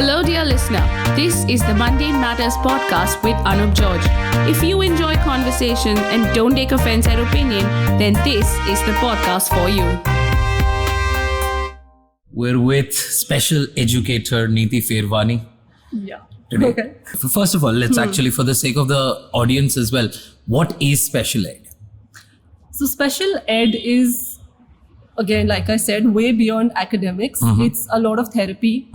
Hello, dear listener. This is the Mundane Matters podcast with Anup George. If you enjoy conversation and don't take offense at opinion, then this is the podcast for you. We're with special educator Neeti Pherwani. Yeah. Today. Okay. First of all, let's actually, for the sake of the audience as well, what is special ed? So special ed is, again, like I said, way beyond academics. It's a lot of therapy.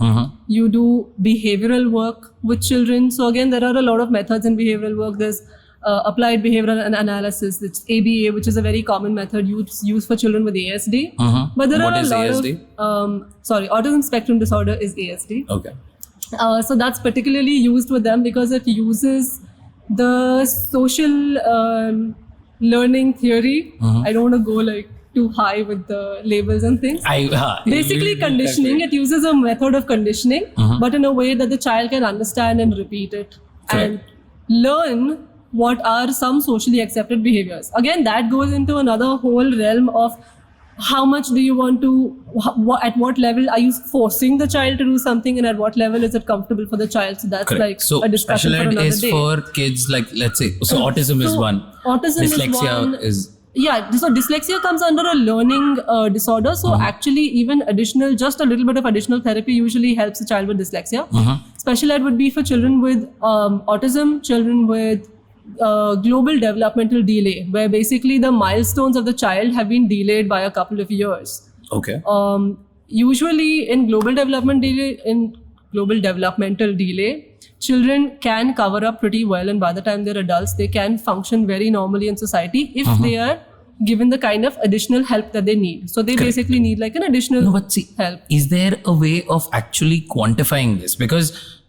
You do behavioral work with children. So again, there are a lot of methods in behavioral work. There's applied behavioral analysis. It's ABA, which is a very common method used for children with ASD. But there What are is a lot ASD? of autism spectrum disorder is ASD. Okay. So that's particularly used with them because it uses the social learning theory. I don't want to go like too high with the labels and things. Basically conditioning. It uses a method of conditioning, but in a way that the child can understand and repeat it and learn what are some socially accepted behaviors. Again, that goes into another whole realm of how much do you want to, at what level are you forcing the child to do something, and at what level is it comfortable for the child? So that's like so a discussion special for ed another is day. for kids like, let's say, so autism is one. Autism Dyslexia is one. Yeah, so dyslexia comes under a learning disorder. So actually, even just a little bit of additional therapy usually helps a child with dyslexia. Special ed would be for children with autism, children with global developmental delay, where basically the milestones of the child have been delayed by a couple of years. Okay. Usually in global developmental delay, children can cover up pretty well, and by the time they're adults, they can function very normally in society if they are given the kind of additional help that they need. So they basically need like an additional help. Is there a way of actually quantifying this? Because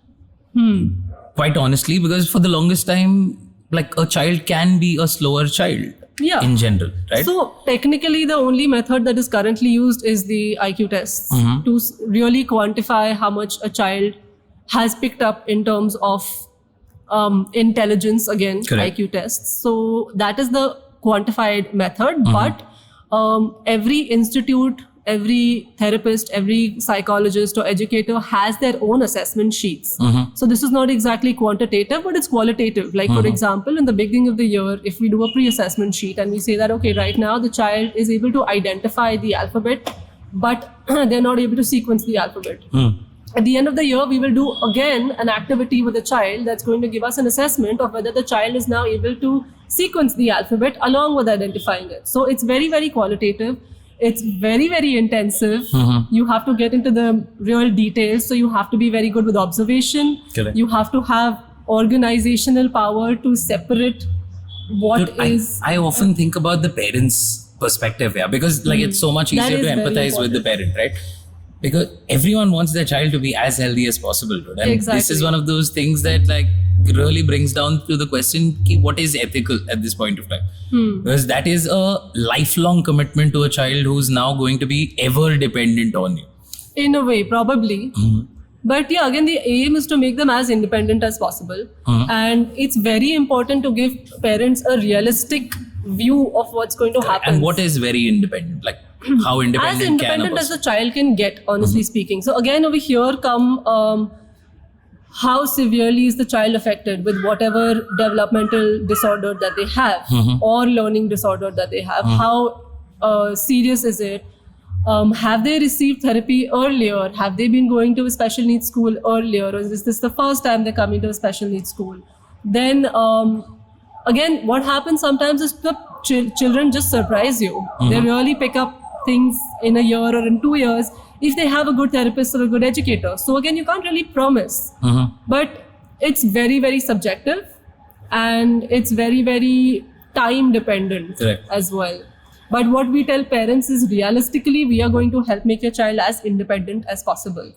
quite honestly, because for the longest time, like a child can be a slower child in general, right? So technically the only method that is currently used is the IQ tests to really quantify how much a child has picked up in terms of intelligence, again, IQ tests. So that is the quantified method, but every institute, every therapist, every psychologist or educator has their own assessment sheets. So this is not exactly quantitative, but it's qualitative. Like for example, in the beginning of the year, if we do a pre-assessment sheet and we say that, okay, right now the child is able to identify the alphabet, but they're not able to sequence the alphabet. At the end of the year, we will do again an activity with the child that's going to give us an assessment of whether the child is now able to sequence the alphabet along with identifying it. So it's very, very qualitative. It's very, very intensive. You have to get into the real details. So you have to be very good with observation. You have to have organizational power to separate I often think about the parents' perspective here, because like it's so much easier to empathize with the parent, right? Because everyone wants their child to be as healthy as possible, dude. And this is one of those things that like really brings down to the question, what is ethical at this point of time? Because that is a lifelong commitment to a child who's now going to be ever dependent on you. In a way, probably. But yeah, again, the aim is to make them as independent as possible. And it's very important to give parents a realistic view of what's going to happen. And what is very independent? Like how independent as independent as the child can get, honestly speaking. So again, over here come how severely is the child affected with whatever developmental disorder that they have or learning disorder that they have. How serious is it? Have they received therapy earlier? Have they been going to a special needs school earlier? Or is this the first time they're coming to a special needs school? Then again, what happens sometimes is the children just surprise you. They really pick up things in a year or in 2 years if they have a good therapist or a good educator. So again, you can't really promise, but it's very, very subjective and it's very, very time dependent as well. But what we tell parents is realistically, we are going to help make your child as independent as possible.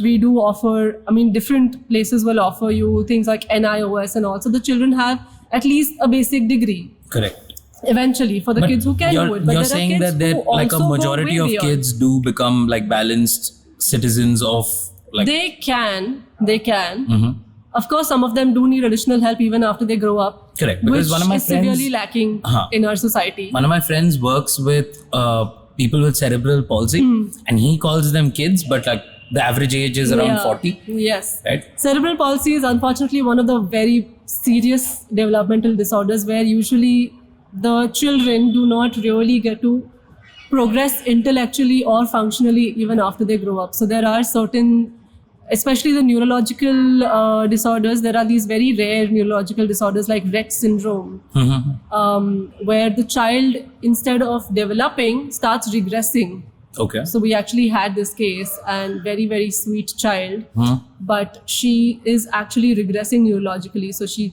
We do offer, different places will offer you things like NIOS and also the children have at least a basic degree. Eventually, for the kids who can do it. But you're saying that like a majority of kids do become like balanced citizens of like... They can. Of course, some of them do need additional help even after they grow up. Because one of my friends severely lacking in our society. One of my friends works with people with cerebral palsy and he calls them kids, but like the average age is around 40. Yes. Right? Cerebral palsy is unfortunately one of the very serious developmental disorders where usually the children do not really get to progress intellectually or functionally even after they grow up. So there are certain, especially the neurological disorders, there are these very rare neurological disorders like Rett syndrome, where the child, instead of developing, starts regressing. Okay. So we actually had this case, and very, very sweet child, but she is actually regressing neurologically. So she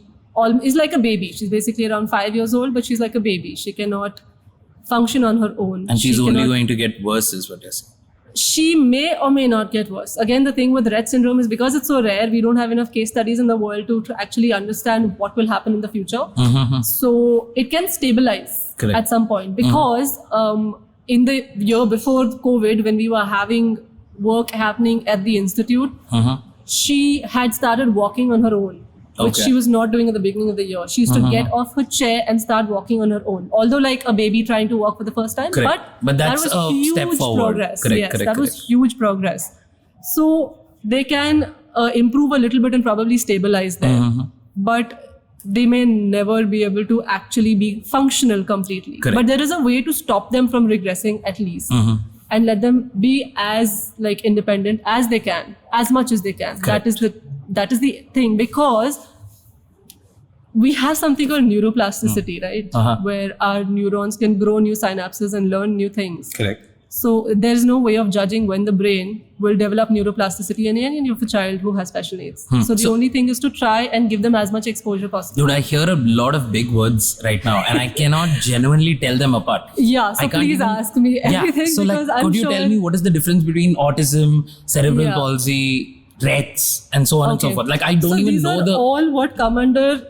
is like a baby. She's basically around 5 years old, but she's like a baby. She cannot function on her own. And she's only going to get worse, is what you're saying. She may or may not get worse. Again, the thing with Rett syndrome is because it's so rare, we don't have enough case studies in the world to actually understand what will happen in the future. So it can stabilize at some point because in the year before COVID, when we were having work happening at the institute, she had started walking on her own, which she was not doing at the beginning of the year. She used to get off her chair and start walking on her own, although like a baby trying to walk for the first time. But that's that was a huge step forward. Progress. That was huge progress. So they can improve a little bit and probably stabilize there, but they may never be able to actually be functional completely. But there is a way to stop them from regressing at least. And let them be as like independent as they can, as much as they can. That is the thing, because we have something called neuroplasticity, right? Where our neurons can grow new synapses and learn new things. Correct. So there's no way of judging when the brain will develop neuroplasticity in any of a child who has special needs. So the only thing is to try and give them as much exposure possible. Dude, I hear a lot of big words right now and I cannot genuinely tell them apart. Yeah, so please ask me everything. So because like, could you tell me what is the difference between autism, cerebral palsy, Rett's, and so on and so forth? Like, I don't even know these are all what come under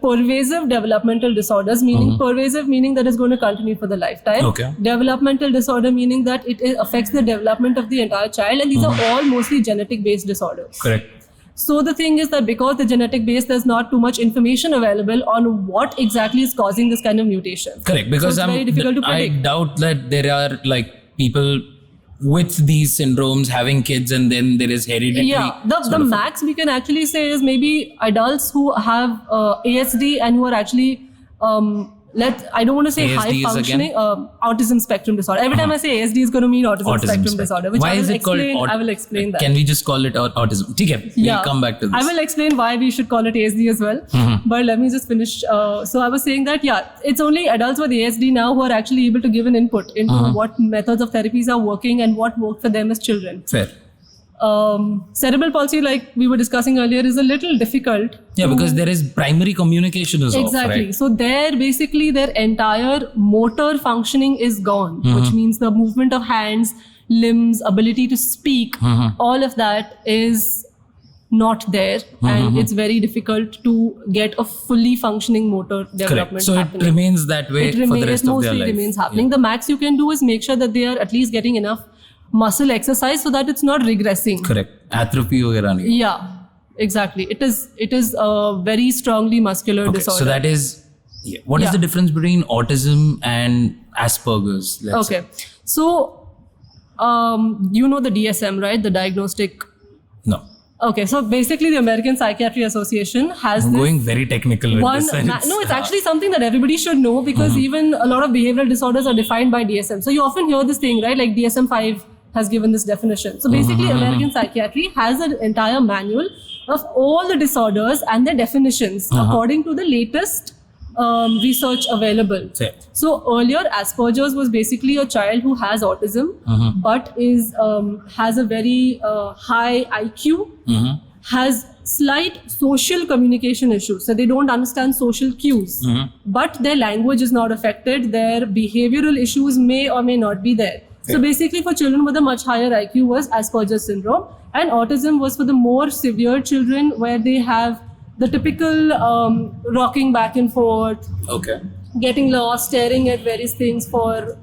pervasive developmental disorders, meaning pervasive meaning that is going to continue for the lifetime. Developmental disorder meaning that it affects the development of the entire child, and these are all mostly genetic based disorders. Correct. So the thing is that because the genetic base, there's not too much information available on what exactly is causing this kind of mutation. Correct, because so it's very difficult to predict. I doubt that there are like people with these syndromes having kids and then there is hereditary. Yeah, the max we can actually say is maybe adults who have ASD and who are actually I don't want to say ASD high functioning autism spectrum disorder. Every time I say ASD is going to mean autism spectrum disorder, which why is it called I will explain that. Can we just call it autism? Okay, we'll come back to this. I will explain why we should call it ASD as well. But let me just finish. So I was saying that it's only adults with ASD now who are actually able to give an input into what methods of therapies are working and what worked for them as children. Fair. Cerebral palsy, like we were discussing earlier, is a little difficult. Yeah, because there is primary communication is off, right? So their entire motor functioning is gone, which means the movement of hands, limbs, ability to speak, all of that is not there, and it's very difficult to get a fully functioning motor development. Correct. So happening. It remains that way for the rest of their life. It remains happening. The max you can do is make sure that they are at least getting enough muscle exercise so that it's not regressing. Correct. Atrophy वगैरह नहीं. Yeah, exactly. It is a very strongly muscular disorder. So that is what is the difference between autism and Asperger's? Let's say. So you know the DSM, right? The diagnostic. No. Okay, so basically the American Psychiatry Association has going very technical with this. No, it's actually something that everybody should know because even a lot of behavioral disorders are defined by DSM. So you often hear this thing, right? Like DSM-5 has given this definition. So basically American Psychiatry has an entire manual of all the disorders and their definitions according to the latest research available. So earlier Asperger's was basically a child who has autism but has a very high IQ, has slight social communication issues, so they don't understand social cues, but their language is not affected, their behavioral issues may or may not be there. So basically for children with a much higher IQ was Asperger's syndrome, and autism was for the more severe children where they have the typical rocking back and forth, getting lost, staring at various things for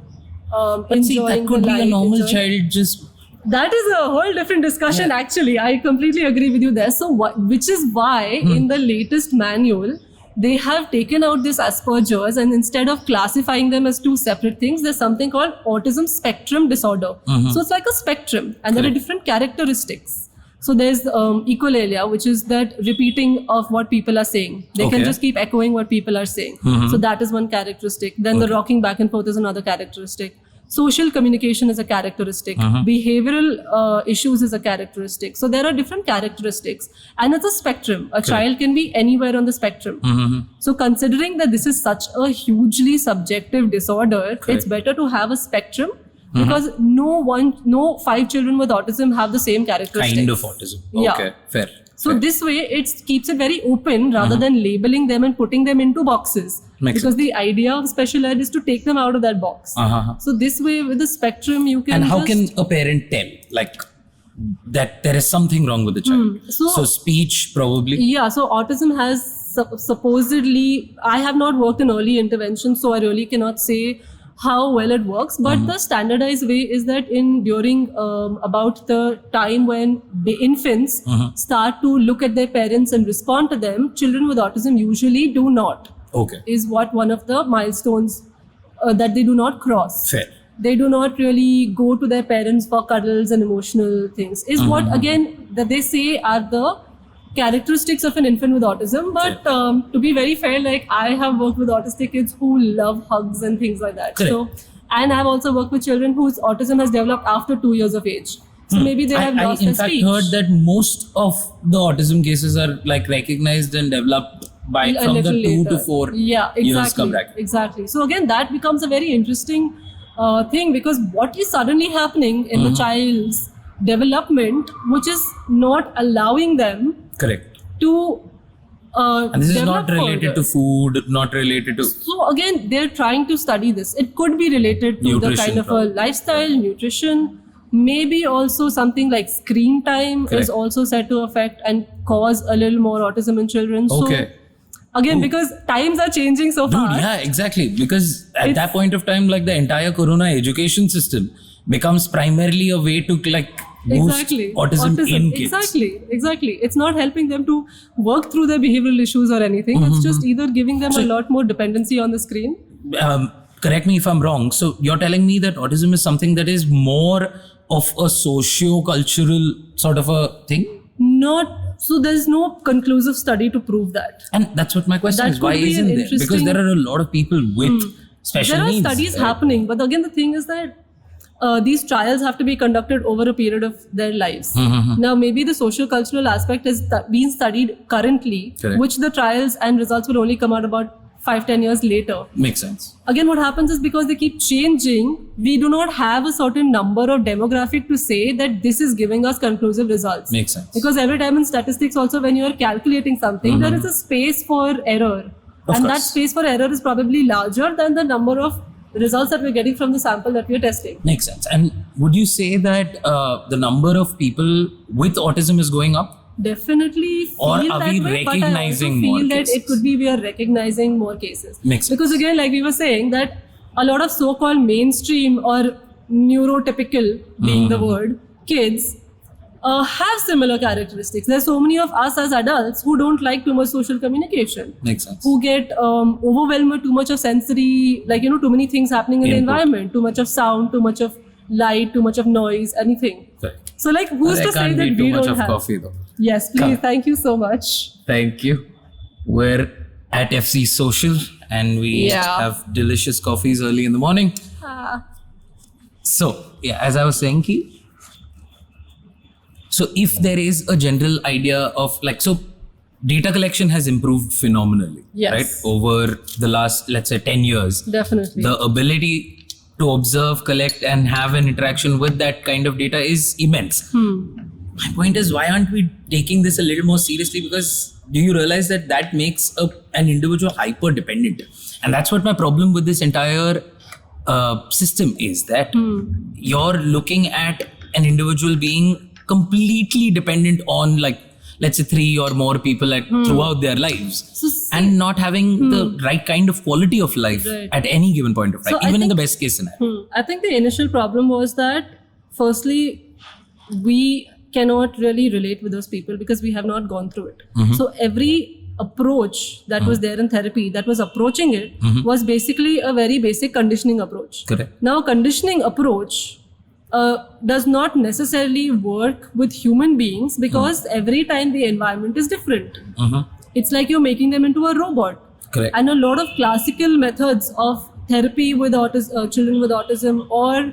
enjoying that could be a normal child just... That is a whole different discussion actually. I completely agree with you there. So which is why in the latest manual, they have taken out this Asperger's, and instead of classifying them as two separate things, there's something called autism spectrum disorder. So it's like a spectrum, and there are different characteristics. So there's echolalia, which is that repeating of what people are saying. They can just keep echoing what people are saying. So that is one characteristic. Then the rocking back and forth is another characteristic. Social communication is a characteristic. Behavioral issues is a characteristic. So there are different characteristics, and it's a spectrum. A child can be anywhere on the spectrum. So considering that this is such a hugely subjective disorder, it's better to have a spectrum, because no 5 children with autism have the same characteristics. Kind of autism. Okay, fair. So this way, it keeps it very open rather than labeling them and putting them into boxes. Because the idea of special ed is to take them out of that box. So this way, with the spectrum, you can. And how can a parent tell, like, that there is something wrong with the child? So speech, probably. Yeah. So autism has supposedly. I have not worked in early intervention, so I really cannot say how well it works, but the standardized way is that during about the time when infants start to look at their parents and respond to them, children with autism usually do not. Is what one of the milestones that they do not cross. Fair. They do not really go to their parents for cuddles and emotional things. Is what again that they say are the characteristics of an infant with autism, but to be very fair, like I have worked with autistic kids who love hugs and things like that. Correct. So, and I've also worked with children whose autism has developed after 2 years of age. So maybe they have lost their speech. I in fact heard that most of the autism cases are like recognized and developed by from the 2 to 4 years come back. Exactly. So again, that becomes a very interesting thing, because what is suddenly happening in the child's development, which is not allowing them to and this is not related to food, not related to. So again, they're trying to study this. It could be related to the kind of a lifestyle, nutrition, maybe also something like screen time is also said to affect and cause a little more autism in children. So again, because times are changing so fast. Yeah, exactly. Because at that point of time, like the entire Corona education system becomes primarily a way to like boost autism in kids. Exactly. It's not helping them to work through their behavioral issues or anything. It's just either giving them a lot more dependency on the screen. Correct me if I'm wrong. So you're telling me that autism is something that is more of a socio-cultural sort of a thing? So there's no conclusive study to prove that. And that's what my question is. Why isn't there? Because there are a lot of people with special needs. There are studies happening, but again, the thing is that these trials have to be conducted over a period of their lives. Now, maybe the social-cultural aspect is being studied currently, which the trials and results will only come out about 5-10 years later. Makes sense. Again, what happens is because they keep changing, we do not have a certain number of demographic to say that this is giving us conclusive results. Makes sense. Because every time in statistics also, when you are calculating something, there is a space for error. That space for error is probably larger than the number of results that we're getting from the sample that we're testing. Makes sense. And would you say that the number of people with autism is going up? Definitely feel or are that we way, recognizing but I also more feel that cases? it could be we are recognizing more cases. Makes sense. Because again, like we were saying, that a lot of so-called mainstream or neurotypical, being the word, kids have similar characteristics. There's so many of us as adults who don't like too much social communication. Makes sense. Who get overwhelmed with too much of sensory, like, too many things happening in the environment, too much of sound, too much of light, too much of noise, anything. Correct. So like, who's to say that we too much don't of have? coffee though. Yes, please. Thank you so much. Thank you. We're at FC Social and we have delicious coffees early in the morning. So, as I was saying, Ki, so if there is a general idea of like, so data collection has improved phenomenally, right? Over the last, let's say 10 years. Definitely. The ability to observe, collect and have an interaction with that kind of data is immense. My point is, why aren't we taking this a little more seriously? Because do you realize that that makes an individual hyper dependent? And that's what my problem with this entire system is, that you're looking at an individual being completely dependent on, like, let's say 3 or more people throughout their lives, and not having the right kind of quality of life at any given point of time, So even in the best case scenario. I think the initial problem was that, firstly, we cannot really relate with those people because we have not gone through it. So every approach that was there in therapy that was approaching it was basically a very basic conditioning approach. Correct. Now, conditioning approach does not necessarily work with human beings because every time the environment is different. It's like you're making them into a robot. Correct. And a lot of classical methods of therapy with children with autism or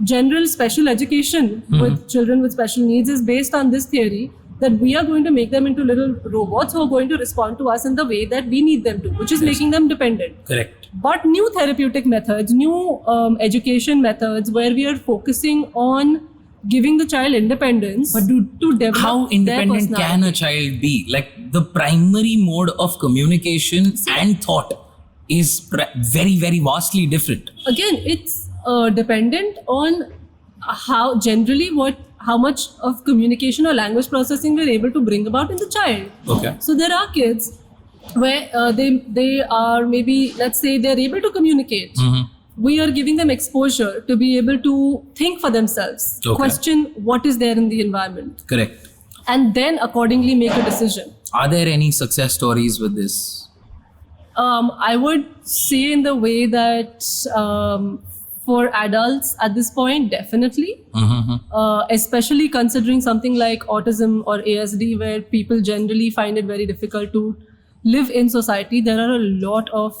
general special education with children with special needs is based on this theory that we are going to make them into little robots who are going to respond to us in the way that we need them to, which is making them dependent. Correct. But new therapeutic methods, new education methods where we are focusing on giving the child independence to develop How independent can a child be? Like the primary mode of communication and thought is very, very vastly different. Again, it's dependent on how much of communication or language processing we're able to bring about in the child. Okay. So there are kids where they are maybe, let's say, they're able to communicate. We are giving them exposure to be able to think for themselves, question what is there in the environment. Correct. And then accordingly make a decision. Are there any success stories with this? I would say in the way that for adults at this point, definitely. Especially considering something like autism or ASD, where people generally find it very difficult to live in society. There are a lot of,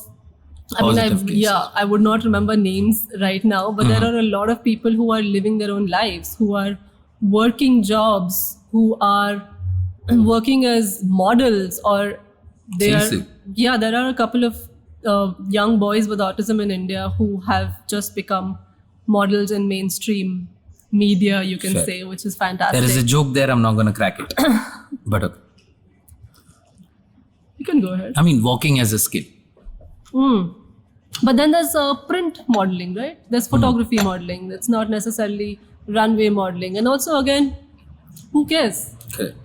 I would not remember names right now, but there are a lot of people who are living their own lives, who are working jobs, who are working as models, or there are a couple of young boys with autism in India who have just become models in mainstream media, you can say, which is fantastic. There is a joke there, I'm not going to crack it. But okay. You can go ahead. I mean, walking as a skill. But then there's print modeling, right? There's photography modeling. That's not necessarily runway modeling. And also, again, who cares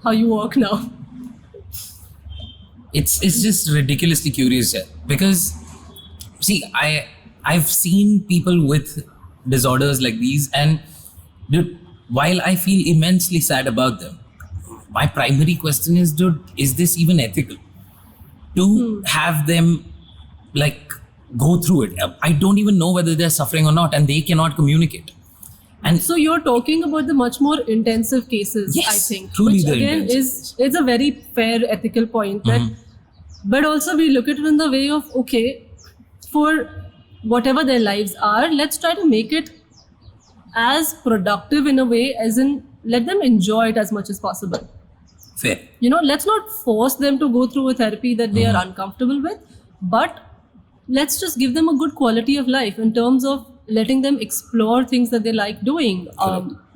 how you walk now? It's just ridiculously curious here. Because, see, I've seen people with disorders like these, and dude, while I feel immensely sad about them, my primary question is, dude, is this even ethical? To have them like go through it. I don't even know whether they're suffering or not, and they cannot communicate. And so you're talking about the much more intensive cases, yes, I think. Truly which the again is a very fair ethical point. That, but also we look at it in the way of, okay, for whatever their lives are, let's try to make it as productive in a way, as in let them enjoy it as much as possible. Fair. Let's not force them to go through a therapy that they are uncomfortable with, but let's just give them a good quality of life in terms of letting them explore things that they like doing.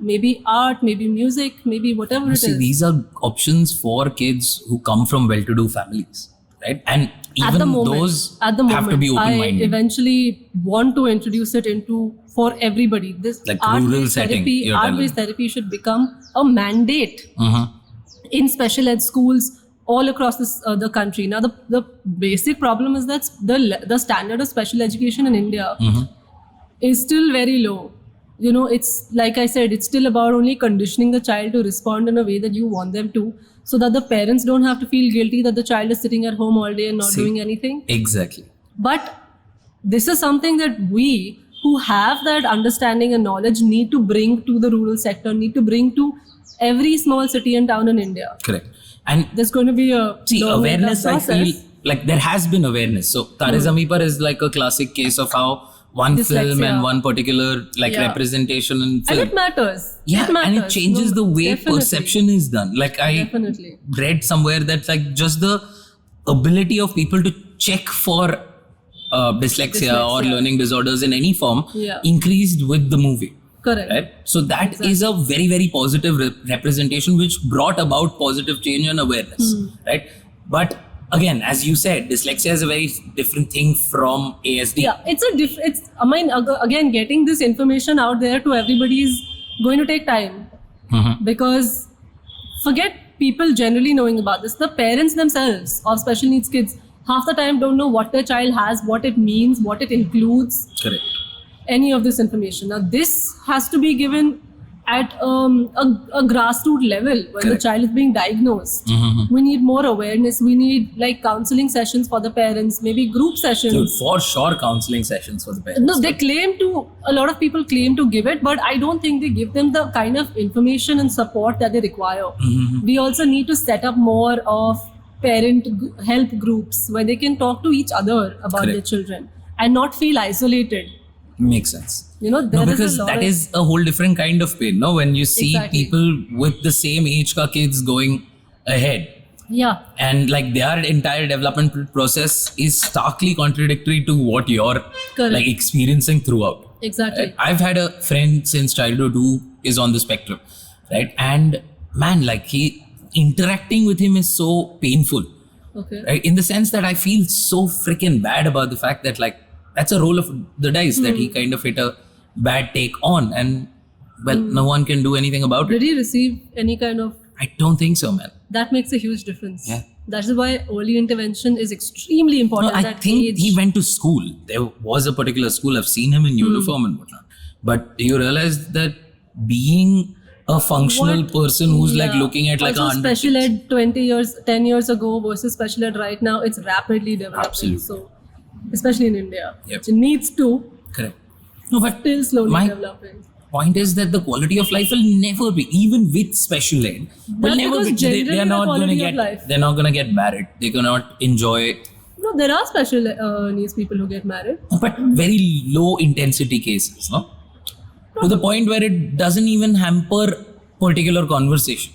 Maybe art, maybe music, maybe whatever it is. These are options for kids who come from well-to-do families, right? And even those have to be open-minded. I eventually want to introduce it for everybody. This like rural setting. Art-based therapy should become a mandate in special ed schools all across the country. Now, the basic problem is that the standard of special education in India is still very low. It's like I said, it's still about only conditioning the child to respond in a way that you want them to, so that the parents don't have to feel guilty that the child is sitting at home all day and not doing anything. Exactly. But this is something that we who have that understanding and knowledge need to bring to the rural sector, need to bring to every small city and town in India. Correct. And there's going to be a awareness. I feel like there has been awareness. So Taare Zameen Par is like a classic case of how one film and one particular representation in film. And it matters. Yeah, and it changes the way perception is done. Like I read somewhere that like just the ability of people to check for dyslexia or learning disorders in any form increased with the movie. Correct. Right? So that is a very, very positive representation which brought about positive change and awareness. Right? But again, as you said, dyslexia is a very different thing from ASD. Yeah, again, getting this information out there to everybody is going to take time. Because forget people generally knowing about this. The parents themselves of special needs kids half the time don't know what their child has, what it means, what it includes. Correct. Any of this information. Now, this has to be given at a grassroots level when the child is being diagnosed. We need more awareness. We need like counseling sessions for the parents, maybe group sessions. Dude, for sure, counseling sessions for the parents. No, a lot of people claim to give it, but I don't think they give them the kind of information and support that they require. We also need to set up more of parent help groups where they can talk to each other about their children and not feel isolated. Makes sense. Because that is a whole different kind of pain, no? When you see people with the same age ka kids going ahead. Yeah. And like their entire development process is starkly contradictory to what you're like experiencing throughout. Exactly. Right? I've had a friend since childhood who is on the spectrum, right? And man, like interacting with him is so painful. Okay. Right? In the sense that I feel so freaking bad about the fact that like that's a roll of the dice that he kind of hit a bad take on, and well, no one can do anything about it. Did he receive any kind of... I don't think so, man. That makes a huge difference. Yeah. That is why early intervention is extremely important. No, I think he went to school. There was a particular school. I've seen him in uniform and whatnot. But you realize that being a functional person who's like looking at like also 100 special ed 10 years ago versus special ed right now, it's rapidly developing. Absolutely. So, especially in India, Yep. which needs to, Correct. No, but still slowly my developing. point is that the quality of life will never be, even with special ed, will That's never be. because They generally are the not going to quality of get. life. They're not going to get married. They cannot enjoy. No, there are special needs people who get married. But very low intensity cases, no? To the point where it doesn't even hamper particular conversation.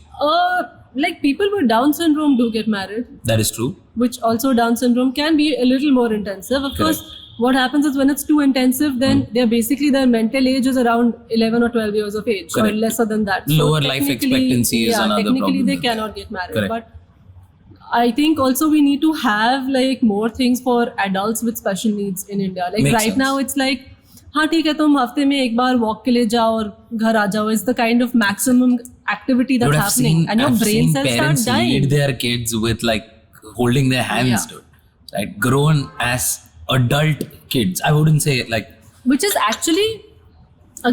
Like people with Down syndrome do get married, That is true. which also Down syndrome can be a little more intensive. Of course, what happens is when it's too intensive, then their mental age is around 11 or 12 years of age or Correct. lesser than that. Lower life technically- expectancy is another technically problem they with cannot get married. Correct. But I think also we need to have like more things for adults with special needs in India. Like Makes right sense. now it's like, हाँ ठीक है तुम हफ्ते में एक बार walk के लिए जाओ और घर आ जाओ. It's the kind of maximum activity that's Dude, happening, and your I've brain seen cells start parents dying. lead their kids with like holding their hands, Yeah. dude. Right? Grown as adult kids. I wouldn't say like Which is actually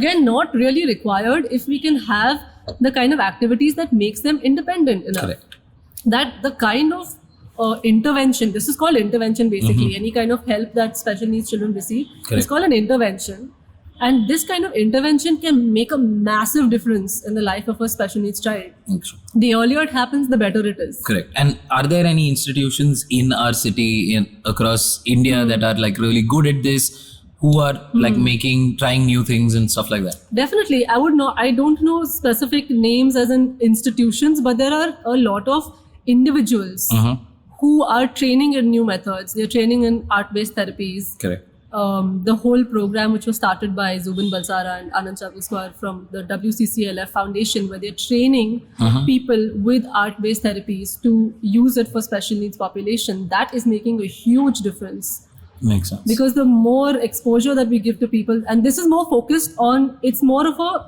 again not really required if we can have the kind of activities that makes them independent enough. correct. That the kind of intervention, this is called intervention basically, any kind of help that special needs children receive Correct. is called an intervention, and this kind of intervention can make a massive difference in the life of a special needs child. The earlier it happens, the better it is. Correct. And are there any institutions in our city, across India, that are like really good at this, who are like trying new things and stuff like that? Definitely. I don't know specific names as in institutions, but there are a lot of individuals who are training in new methods. They're training in art-based therapies. Correct. The whole program, which was started by Zubin Balsara and Anand Chaviswar from the WCCLF Foundation, where they're training people with art-based therapies to use it for special needs population, that is making a huge difference. Makes sense. Because the more exposure that we give to people, and this is more focused on, it's more of a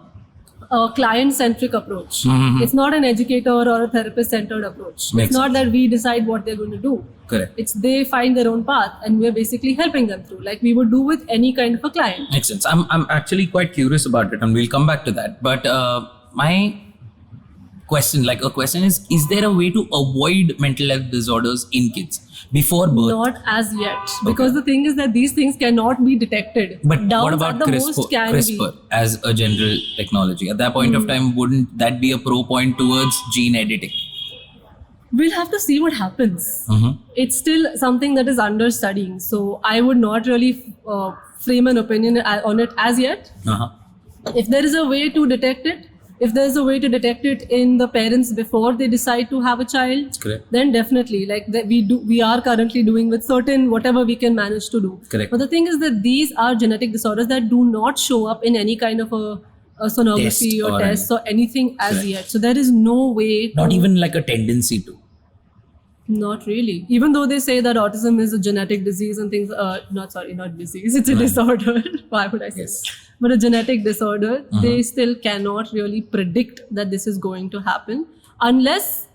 client-centric approach. It's not an educator or a therapist-centered approach. Makes It's not that we decide what they're going to do. Correct. It's they find their own path, and we're basically helping them through, like we would do with any kind of a client. Makes sense. I'm actually quite curious about it, and we'll come back to that. But my question is there a way to avoid mental health disorders in kids before birth? Not as yet, because the thing is that these things cannot be detected. But Downs what about at the most CRISPR as a general technology? At that point of time, wouldn't that be a pro point towards gene editing? We'll have to see what happens. It's still something that is under studying, so I would not really frame an opinion on it as yet. If there is a way to detect it, if there's a way to detect it in the parents before they decide to have a child, Correct. then definitely, like we are currently doing with certain whatever we can manage to do. Correct. But the thing is that these are genetic disorders that do not show up in any kind of a sonography Test or or tests or anything as Correct. yet. So there is no way. Not even like a tendency to. Not really. Even though they say that autism is a genetic disease and things, not disease, it's a disorder. Why would I say? Yes. But a genetic disorder, they still cannot really predict that this is going to happen unless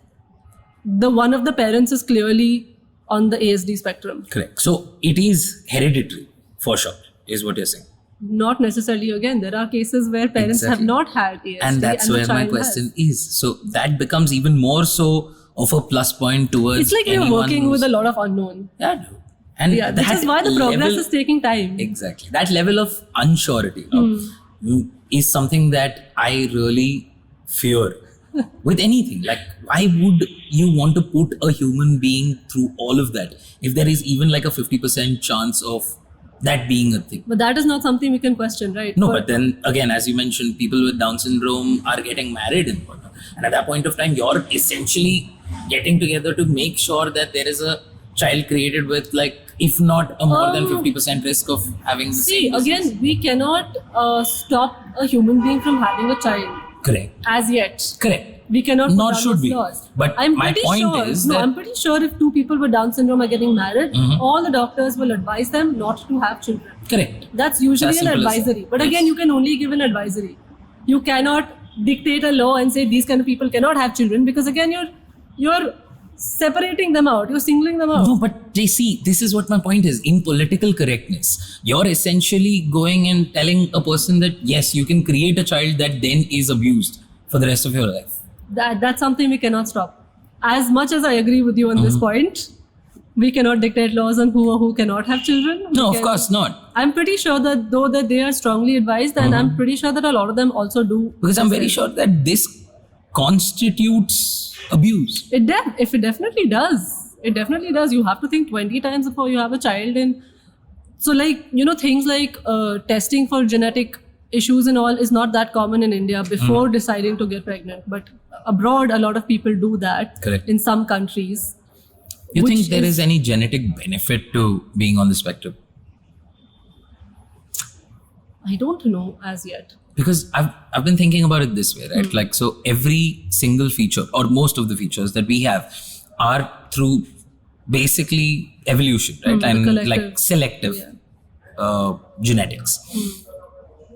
one of the parents is clearly on the ASD spectrum. Correct. So it is hereditary for sure, is what you're saying. not necessarily. Again, there are cases where parents have not had ASD. And that's where my question is. So that becomes even more so of a plus point towards it's like you're working with a lot of unknown. Yeah, dude. And this is why the progress is taking time. Exactly. That level of unsurety is something that I really fear with anything. Like, why would you want to put a human being through all of that if there is even like a 50% chance of that being a thing? But that is not something we can question, right? No, but then again, as you mentioned, people with Down syndrome are getting married and whatnot. And at that point of time, you're essentially getting together to make sure that there is a child created with, like, if not a more than 50% risk of having the same disease. Again, we cannot stop a human being from having a child. Correct. As yet. Correct. We cannot put Nor down should those we. laws. But my point is that I'm pretty sure if two people with Down syndrome are getting married, all the doctors will advise them not to have children. correct. That's usually As an simple as that. advisory. But Yes. again, you can only give an advisory. You cannot dictate a law and say these kind of people cannot have children, because again, you're separating them out. You're singling them out. No, but JC, this is what my point is. In political correctness, you're essentially going and telling a person that yes, you can create a child that then is abused for the rest of your life. That's something we cannot stop. As much as I agree with you on this point, we cannot dictate laws on who or who cannot have children. No, of course not. I'm pretty sure that that they are strongly advised, and I'm pretty sure that a lot of them also do. Because I'm very sure that this constitutes abuse. It definitely does. It definitely does. You have to think 20 times before you have a child. And so, like, things like testing for genetic issues and all is not that common in India before deciding to get pregnant. But abroad, a lot of people do that. Correct. In some countries. You Which think there is any genetic benefit to being on the spectrum? I don't know as yet. Because I've been thinking about it this way, right? Like, so every single feature or most of the features that we have are through basically evolution, right? And like selective genetics.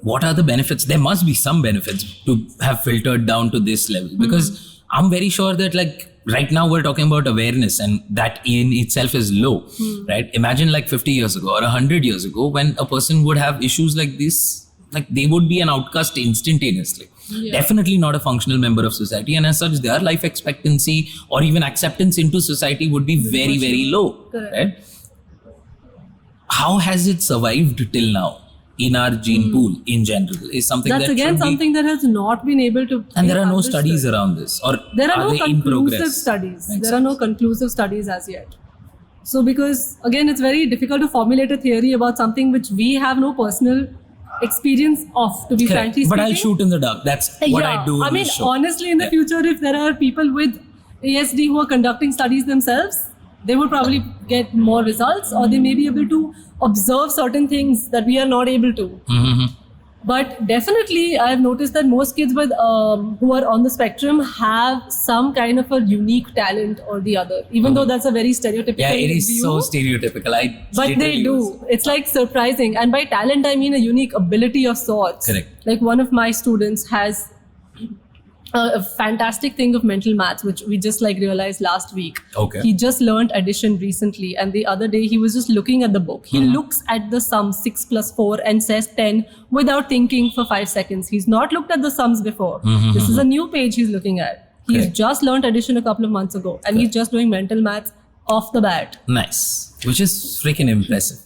What are the benefits? There must be some benefits to have filtered down to this level, because I'm very sure that, like, right now we're talking about awareness, and that in itself is low, right? Imagine like 50 years ago or 100 years ago, when a person would have issues like this, like, they would be an outcast instantaneously. Definitely not a functional member of society, and as such their life expectancy or even acceptance into society would be very, very low. Correct. Right? How has it survived till now in our gene pool in general is something That's that again should something that has not been able to. and there are no understood. studies around this, or There are no they in conclusive progress? studies. Makes There are no conclusive studies as yet. So, because again, it's very difficult to formulate a theory about something which we have no personal experience of, to be Correct. frankly But speaking. I'll shoot in the dark. That's what I do. I in mean, this show. honestly, in the future, if there are people with ASD who are conducting studies themselves, they would probably get more results, or they may be able to observe certain things that we are not able to. But definitely, I've noticed that most kids with who are on the spectrum have some kind of a unique talent or the other, even though that's a very stereotypical Yeah, it is view. so stereotypical. But they literally do. was- It's like surprising. And by talent, I mean a unique ability of sorts. Correct. Like one of my students has a fantastic thing of mental maths, which we just like realized last week. Okay. He just learned addition recently. And the other day, he was just looking at the book. He looks at the sum 6 plus 4 and says 10 without thinking for 5 seconds. He's not looked at the sums before. This is a new page he's looking at. He's Correct. just learned addition a couple of months ago. And he's just doing mental maths off the bat. Nice. Which is freaking impressive.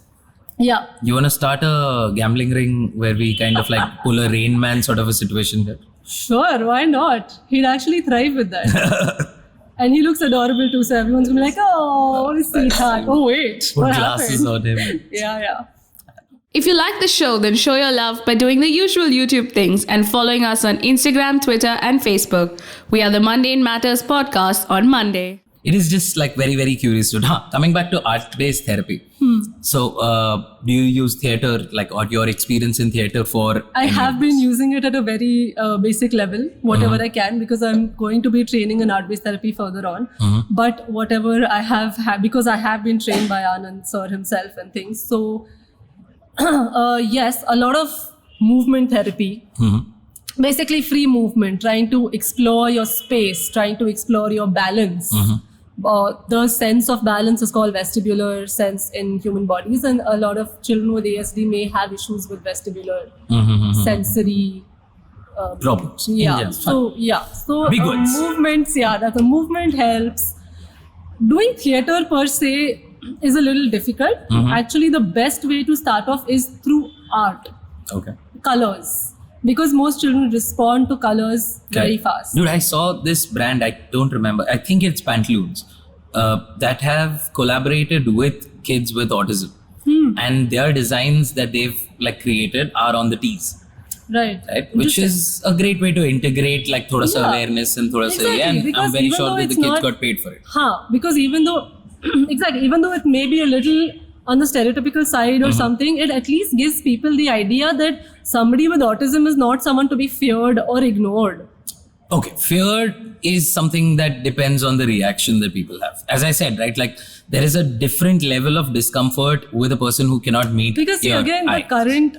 Yeah. You want to start a gambling ring where we kind of like pull a Rain Man sort of a situation here? Sure, why not? He'd actually thrive with that. And he looks adorable too, so everyone's gonna be like, oh, what a sweetheart. Oh, wait. Put what glasses happened? on him. Yeah. If you like the show, then show your love by doing the usual YouTube things and following us on Instagram, Twitter, and Facebook. We are the Mundane Matters podcast on Monday. It is just like very, very curious. Coming back to art-based therapy. So, do you use theatre, like, or your experience in theatre for? I have been using it at a very basic level, whatever I can, because I'm going to be training in art-based therapy further on. But whatever I have because I have been trained by Anand sir himself and things. So, yes, a lot of movement therapy. Basically free movement, trying to explore your space, trying to explore your balance. the sense of balance is called vestibular sense in human bodies, and a lot of children with ASD may have issues with vestibular sensory problems. Yeah. So movements. Yeah, that the movement helps. Doing theater per se is a little difficult. Actually, the best way to start off is through art. Okay. Colors. Because most children respond to colors very fast. Dude, I saw this brand, I don't remember, I think it's Pantaloons, that have collaborated with kids with autism. And their designs that they've like created are on the tees. Right. Which is a great way to integrate like thoda sa awareness and thoda sa, and because I'm very even sure though that the it's kids not- got paid for it. Because even though even though it may be a little on the stereotypical side or something, it at least gives people the idea that somebody with autism is not someone to be feared or ignored. Okay, fear is something that depends on the reaction that people have. As I said, right, like there is a different level of discomfort with a person who cannot meet Because see, your again, eye. the current,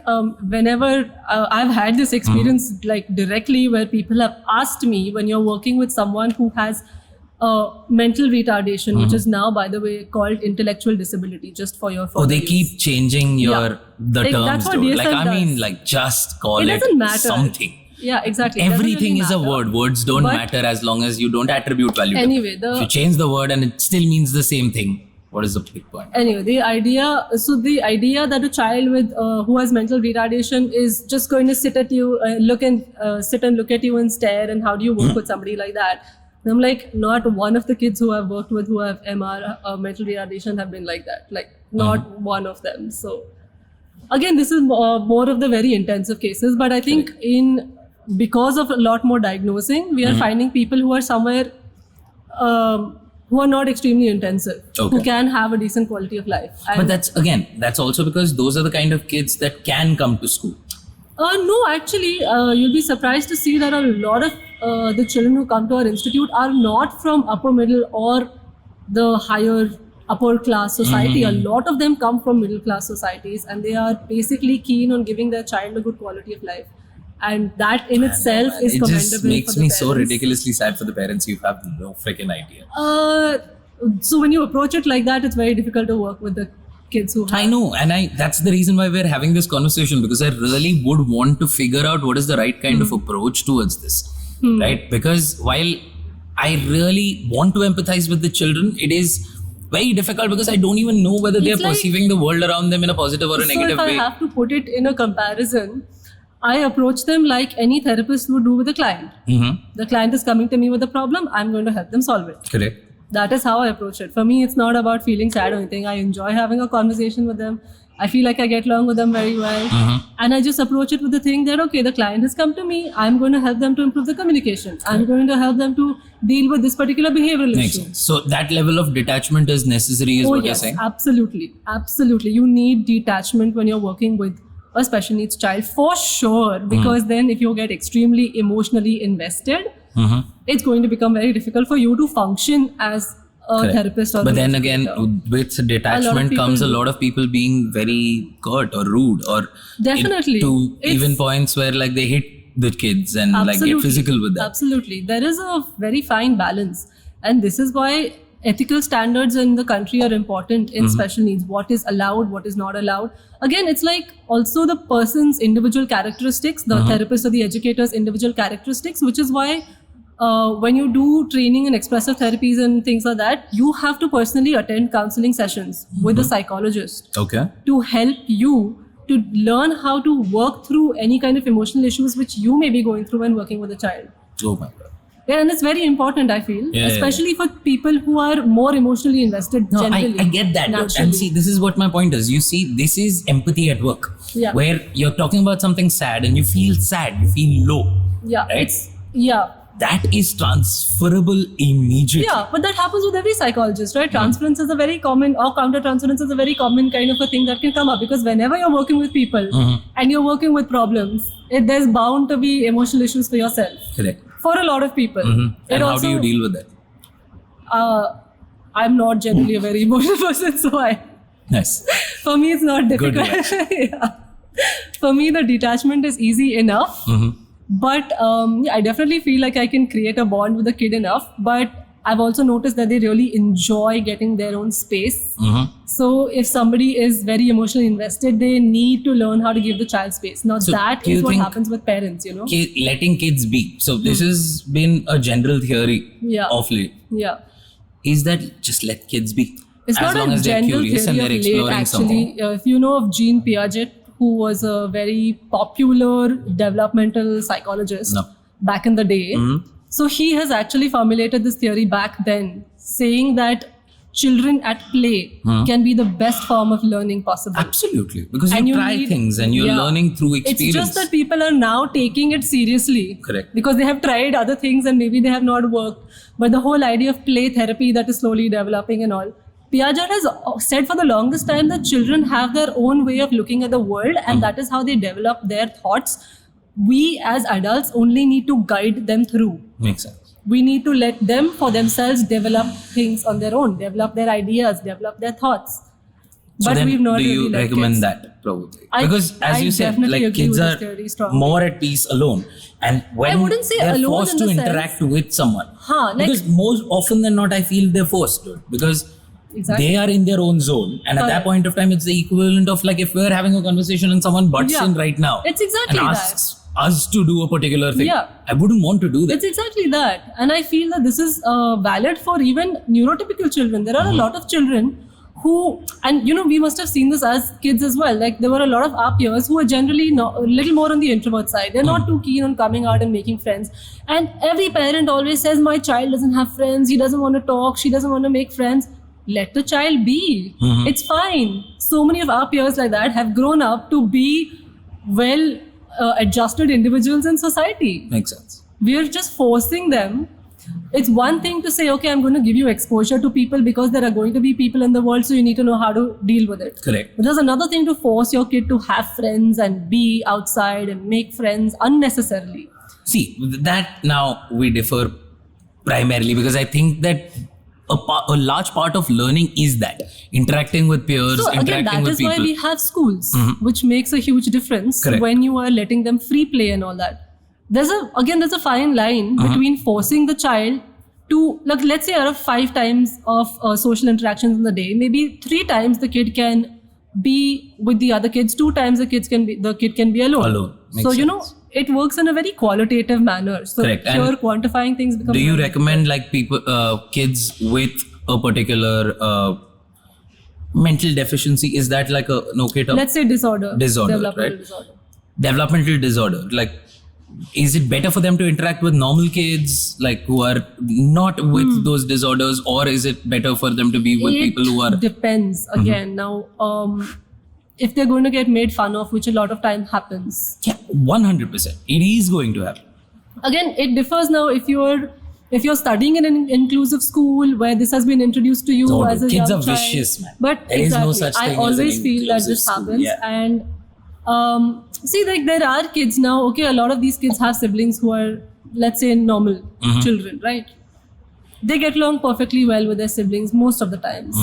whenever I've had this experience like directly where people have asked me, when you're working with someone who has mental retardation, which is now, by the way, called intellectual disability, just for your Oh, they use. keep changing the Like, terms, that's what dude. Like, DSM I mean, does. like, just call It it doesn't matter. something. Yeah, exactly. It doesn't Everything really is a matter. word. Words don't But- matter as long as you don't attribute value. to them. Anyway, if you change the word and it still means the same thing, what is the big point? Anyway, the idea that a child with who has mental retardation is just going to sit at you, sit and look at you and stare, and how do you work with somebody like that? And I'm like, not one of the kids who I've worked with who have mental retardation have been like that. Like, not one of them. So, again, this is more of the very intensive cases, but I think because of a lot more diagnosing, we are finding people who are somewhere who are not extremely intensive, who can have a decent quality of life. But that's also because those are the kind of kids that can come to school. No, actually, you'll be surprised to see that a lot of the children who come to our institute are not from upper middle or the higher upper class society. A lot of them come from middle class societies, and they are basically keen on giving their child a good quality of life. And that in itself is It commendable. just makes for the me so parents. ridiculously sad for the parents. You have no freaking idea. So when you approach it like that, it's very difficult to work with the kids who have. I know, and that's the reason why we're having this conversation, because I really would want to figure out what is the right kind of approach towards this, right? Because while I really want to empathize with the children, it is very difficult because I don't even know whether they're It's like- perceiving the world around them in a positive or a negative So if way. I have to put it in a comparison, I approach them like any therapist would do with a client. The client is coming to me with a problem, I'm going to help them solve it. Correct. That is how I approach it. For me, it's not about feeling sad or anything. I enjoy having a conversation with them. I feel like I get along with them very well. And I just approach it with the thing that, okay, the client has come to me. I'm going to help them to improve the communication. I'm going to help them to deal with this particular behavioral Makes issue. sense. So that level of detachment is necessary, is what you're yes, saying? absolutely. Absolutely. You need detachment when you're working with a special needs child, for sure. Because then if you get extremely emotionally invested, it's going to become very difficult for you to function as a Correct. therapist. Or But the then educator. again, with detachment people comes a do. lot of people being very curt or rude, or Definitely. to It's- even points where like they hit the kids and like get physical with them. Absolutely. There is a very fine balance. And this is why ethical standards in the country are important in special needs. What is allowed, what is not allowed. Again, it's like also the person's individual characteristics, the therapist or the educator's individual characteristics, which is why when you do training in expressive therapies and things like that, you have to personally attend counseling sessions with a psychologist Okay. to help you to learn how to work through any kind of emotional issues which you may be going through when working with a child. Oh my God. Yeah, and it's very important, I feel, Yeah, especially for people who are more emotionally invested No, generally. I get that. naturally. And see, this is what my point is. You see, this is empathy at work. Yeah. Where you're talking about something sad and you feel sad, you feel low. Yeah, Right? yeah. That is transferable immediately. Yeah, but that happens with every psychologist, right? Transference is a very common, or counter-transference is a very common kind of a thing that can come up, because whenever you're working with people and you're working with problems, there's bound to be emotional issues for yourself. Correct. For a lot of people. And how do you deal with that? I'm not generally a very emotional person, so Nice. for me, it's not Good difficult. Yeah. For me, the detachment is easy enough. But I definitely feel like I can create a bond with the kid enough. But I've also noticed that they really enjoy getting their own space. So if somebody is very emotionally invested, they need to learn how to give the child space. Now So that do you is what think happens with parents, you know? Letting kids be. So this has been a general theory Yeah. of late. Yeah. Is that just let kids be? It's as not long a as they're general curious and theory they're of late, exploring something. actually. If you know of Jean Piaget, who was a very popular developmental psychologist No. back in the day. So he has actually formulated this theory back then, saying that children at play can be the best form of learning possible. Absolutely. Because And you you try need- things and you're yeah. learning through experience. It's just that people are now taking it seriously. Correct. Because they have tried other things and maybe they have not worked. But the whole idea of play therapy that is slowly developing and all. Piaget has said for the longest time that children have their own way of looking at the world and that is how they develop their thoughts. We as adults only need to guide them through. Makes sense. We need to let them for themselves develop things on their own, develop their ideas, develop their thoughts. So But then we've not do you really let recommend kids. that probably? I- Because as I you said, definitely like agree kids with are this theory strongly. more at peace alone. And when I wouldn't say they're alone forced in to the interact with someone. Like- Because more often than not, I feel they're forced to. Because Exactly. they are in their own zone. And at that Correct. point of time, it's the equivalent of like if we're having a conversation and someone butts Yeah. in right now. It's exactly and that. asks us to do a particular thing. Yeah. I wouldn't want to do that. It's exactly that. And I feel that this is valid for even neurotypical children. There are a lot of children who, and you know, we must have seen this as kids as well. Like there were a lot of our peers who are generally a little more on the introvert side. They're not too keen on coming out and making friends. And every parent always says, my child doesn't have friends. He doesn't want to talk. She doesn't want to make friends. Let the child be. It's fine. So many of our peers like that have grown up to be well adjusted individuals in society. Makes sense. We are just forcing them. It's one thing to say, okay, I'm going to give you exposure to people because there are going to be people in the world, so you need to know how to deal with it. Correct. But there's another thing to force your kid to have friends and be outside and make friends unnecessarily. See, that now we differ primarily because I think that a large part of learning is that interacting with peers, So again, interacting that with is why people. we have schools, which makes a huge difference Correct. when you are letting them free play and all that. There's a fine line between forcing the child to, like, let's say out of 5 times of social interactions in the day, maybe 3 times the kid can be with the other kids, 2 times the kid can be alone. Alone. Makes So you sense. know, it works in a very qualitative manner. So Correct. And here quantifying things becomes Do you very recommend like people, kids with a particular mental deficiency? Is that like an okay term? Let's say disorder. Developmental right? disorder. Developmental disorder. Like, is it better for them to interact with normal kids, like who are not with those disorders, or is it better for them to be with people who are? Depends again. Now, if they're going to get made fun of, which a lot of time happens. Yeah, 100%. It is going to happen. Again, it differs now if you're studying in an inclusive school where this has been introduced to you No, as a kids young are child. vicious, man. But There is no exactly, such thing I as an always feel that inclusive this school, happens. yeah. And see, like there are kids now. Okay, a lot of these kids have siblings who are, let's say, normal children, right? They get along perfectly well with their siblings most of the times.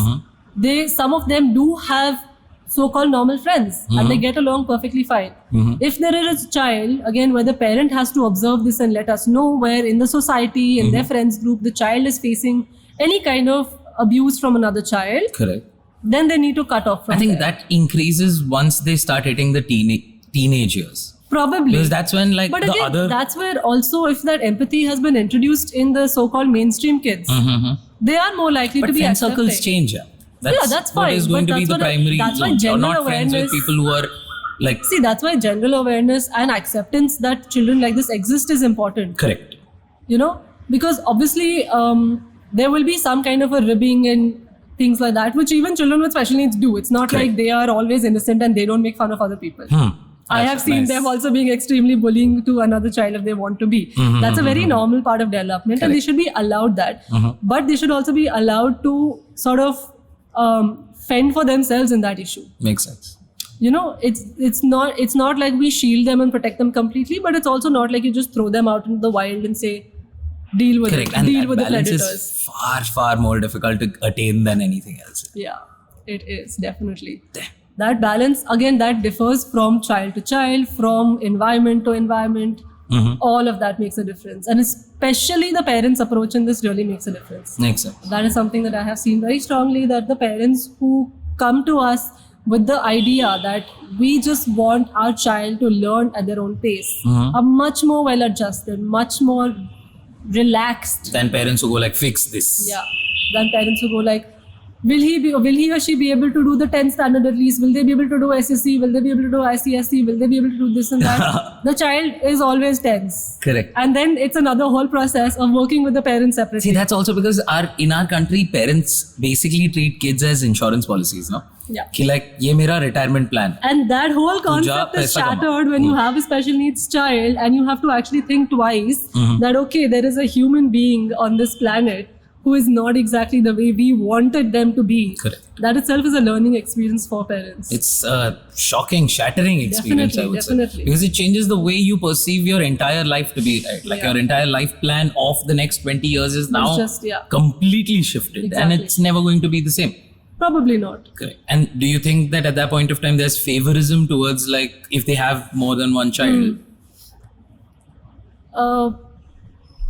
Some of them do have so-called normal friends and they get along perfectly fine. If there is a child, again, where the parent has to observe this and let us know where in the society, in their friends group, the child is facing any kind of abuse from another child, Correct. then they need to cut off from I think there. that increases once they start hitting the teenage years. Probably. Because that's when like But the again, other... that's where also if that empathy has been introduced in the so-called mainstream kids, they are more likely But to be friend accepting. circles change. Yeah, that's what fine, is going but to be that's the what primary that's why zone. You're general not friends with awareness- people who are like... See, that's why general awareness and acceptance that children like this exist is important. Correct. You know, because obviously there will be some kind of a ribbing and things like that, which even children with special needs do. It's not Correct. like they are always innocent and they don't make fun of other people. I have seen nice. them also being extremely bullying to another child if they want to be. That's a very normal part of development and they should be allowed that. But they should also be allowed to sort of fend for themselves in that issue. Makes sense. You know, it's not like we shield them and protect them completely, but it's also not like you just throw them out into the wild and say, deal with Correct. it, And deal that with the balance predators. is far, far more difficult to attain than anything else. Yeah, it is definitely. That balance, again, that differs from child to child, from environment to environment. all of that makes a difference. And especially the parents' approach in this really makes a difference. Makes sense. That is something that I have seen very strongly, that the parents who come to us with the idea that we just want our child to learn at their own pace are much more well adjusted, much more relaxed. Then parents who go like, fix this. Yeah. Than parents who go like, will he or she be able to do the 10th standard at least? Will they be able to do SSC? Will they be able to do ICSE? Will they be able to do this and that? The child is always tense. Correct. And then it's another whole process of working with the parents separately. See, that's also because in our country, parents basically treat kids as insurance policies, no? Yeah. Ki like, ye mera retirement plan. And that whole concept is shattered when you have a special needs child and you have to actually think twice that, okay, there is a human being on this planet who is not exactly the way we wanted them to be. Correct. That itself is a learning experience for parents. It's a shocking, shattering experience, I would say. Because it changes the way you perceive your entire life to be, right? Like your entire life plan of the next 20 years is now completely shifted. Exactly. And it's never going to be the same. Probably not. Correct. And do you think that at that point of time there's favorism towards like if they have more than one child?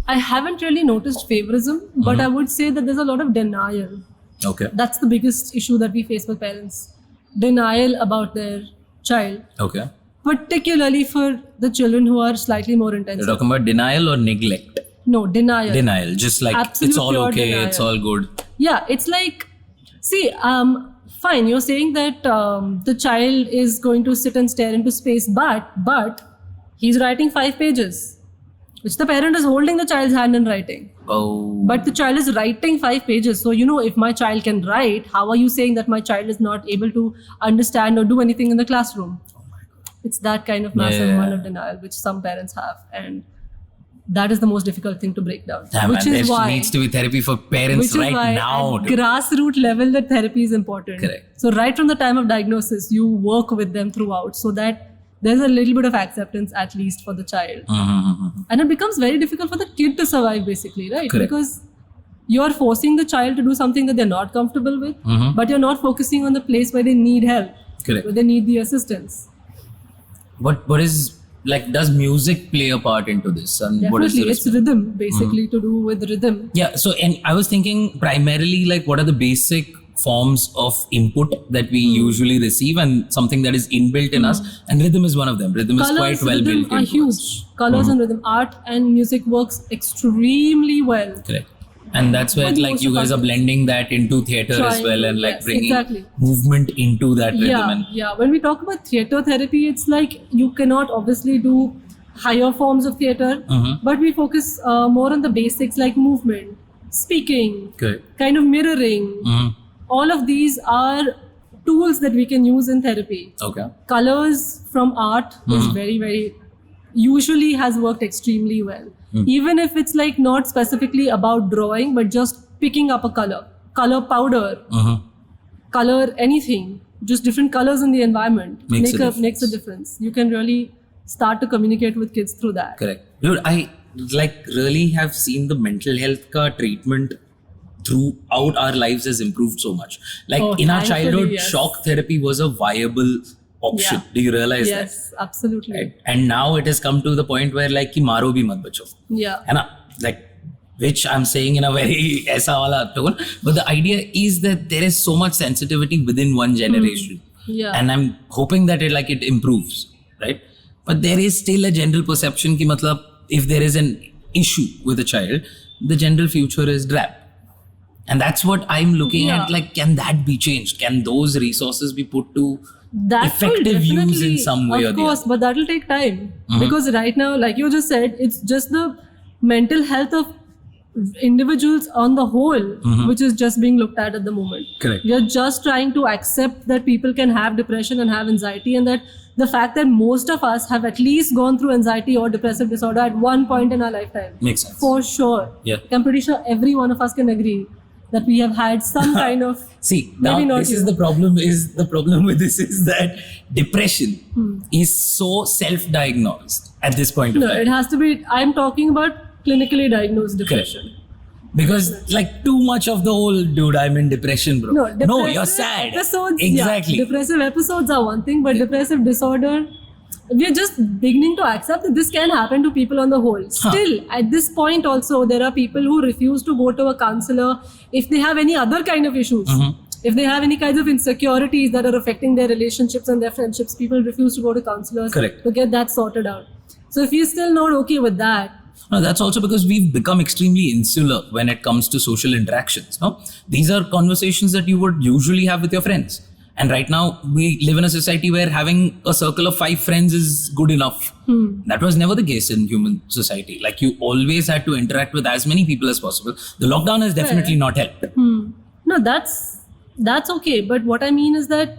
I haven't really noticed favorism, but I would say that there's a lot of denial. Okay. That's the biggest issue that we face with parents. Denial about their child. Okay. Particularly for the children who are slightly more intensive. You're talking about denial or neglect? No, denial. Denial. Just like Absolute it's all pure okay, denial. it's all good. Yeah, it's like, see, fine, you're saying that the child is going to sit and stare into space, but he's writing 5 pages, which the parent is holding the child's hand and writing. Oh. But the child is writing 5 pages. So, if my child can write, how are you saying that my child is not able to understand or do anything in the classroom? Oh my God. It's that kind of massive amount of denial which some parents have. And that is the most difficult thing to break down. Damn, which man, is there why needs to be therapy for parents right now. At grassroots level, that therapy is important. Correct. So right from the time of diagnosis, you work with them throughout so that there's a little bit of acceptance at least for the child. And it becomes very difficult for the kid to survive basically, right? Correct. Because you're forcing the child to do something that they're not comfortable with, but you're not focusing on the place where they need help, Correct. where they need the assistance. What is like, does music play a part into this? And what is Definitely, the it's rhythm, basically to do with rhythm. Yeah, so and I was thinking primarily like what are the basic forms of input that we usually receive and something that is inbuilt in us, and rhythm is one of them. Rhythm is quite well rhythm built are into huge. us. Colors and rhythm, art and music works extremely well. Correct. And that's where But like most you of guys us are blending that into theatre as trying well and to, like yes, bringing exactly. movement into that rhythm. Yeah. When we talk about theatre therapy, it's like you cannot obviously do higher forms of theatre, but we focus more on the basics like movement, speaking, Correct. kind of mirroring. All of these are tools that we can use in therapy. Okay. Colors from art is very, very, usually has worked extremely well. Even if it's like not specifically about drawing, but just picking up a color powder, color anything, just different colors in the environment makes a difference. You can really start to communicate with kids through that. Correct. Dude, I like really have seen the mental health treatment throughout our lives has improved so much. Like in our childhood, shock therapy was a viable option. Yeah. Do you realize that? Yes, absolutely. Right? And now it has come to the point where like ki maro bhi mat bacho. Yeah. And like, which I'm saying in a very aisa wala tone, but the idea is that there is so much sensitivity within one generation. Yeah. And I'm hoping that it improves, right? But there is still a general perception ki matlab, if there is an issue with a child, the general future is drab. And that's what I'm looking at, like, can that be changed? Can those resources be put to effective use in some way or the other? Of course, but that will take time. Because right now, like you just said, it's just the mental health of individuals on the whole, which is just being looked at the moment. Correct. We are just trying to accept that people can have depression and have anxiety, and that the fact that most of us have at least gone through anxiety or depressive disorder at one point in our lifetime. Makes sense. For sure. Yeah. I'm pretty sure every one of us can agree that we have had some kind of... See, now this is the problem with this is that depression is so self-diagnosed at this point of No, time. it has to be... I'm talking about clinically diagnosed depression. Correct. Because like too much of the whole, dude, I'm in depression, bro. No, you're sad. Episodes, Exactly. Yeah, depressive episodes are one thing, but depressive disorder we are just beginning to accept that this can happen to people on the whole. Still, at this point also, there are people who refuse to go to a counselor if they have any other kind of issues. If they have any kinds of insecurities that are affecting their relationships and their friendships, people refuse to go to counselors to get that sorted out. So if you're still not okay with that, no, that's also because we've become extremely insular when it comes to social interactions. No, these are conversations that you would usually have with your friends. And right now, we live in a society where having a circle of 5 friends is good enough. That was never the case in human society. Like, you always had to interact with as many people as possible. The lockdown has definitely not helped. No, that's okay. But what I mean is that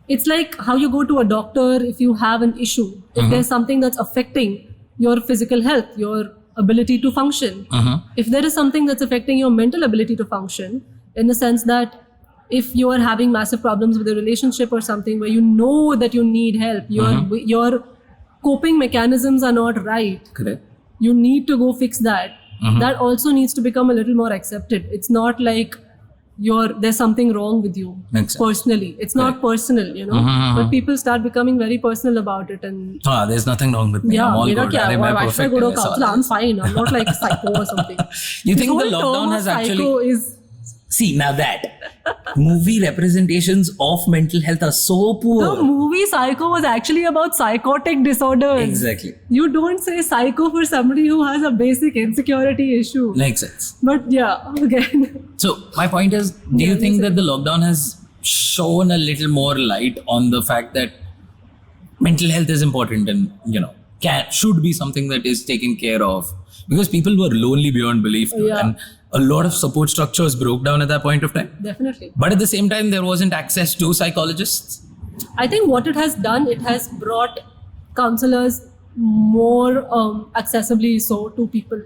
it's like how you go to a doctor if you have an issue. If there's something that's affecting your physical health, your ability to function. If there is something that's affecting your mental ability to function, in the sense that if you are having massive problems with a relationship or something where you know that you need help, your coping mechanisms are not right. Correct. You need to go fix that. That also needs to become a little more accepted. It's not like there's something wrong with you personally. It's not personal, you know. But people start becoming very personal about it, and there's nothing wrong with me. Yeah, I'm all good. Why should I go to a counselor? I'm fine. I'm not like a psycho or something. You think the lockdown has actually... is... See, now that movie representations of mental health are so poor. The movie Psycho was actually about psychotic disorders. Exactly. You don't say psycho for somebody who has a basic insecurity issue. Makes sense. But yeah, again. So my point is, do you think that the lockdown has shown a little more light on the fact that mental health is important and, should be something that is taken care of? Because people were lonely beyond belief. And a lot of support structures broke down at that point of time. Definitely. But at the same time, there wasn't access to psychologists. I think what it has done, it has brought counselors more accessibly so to people.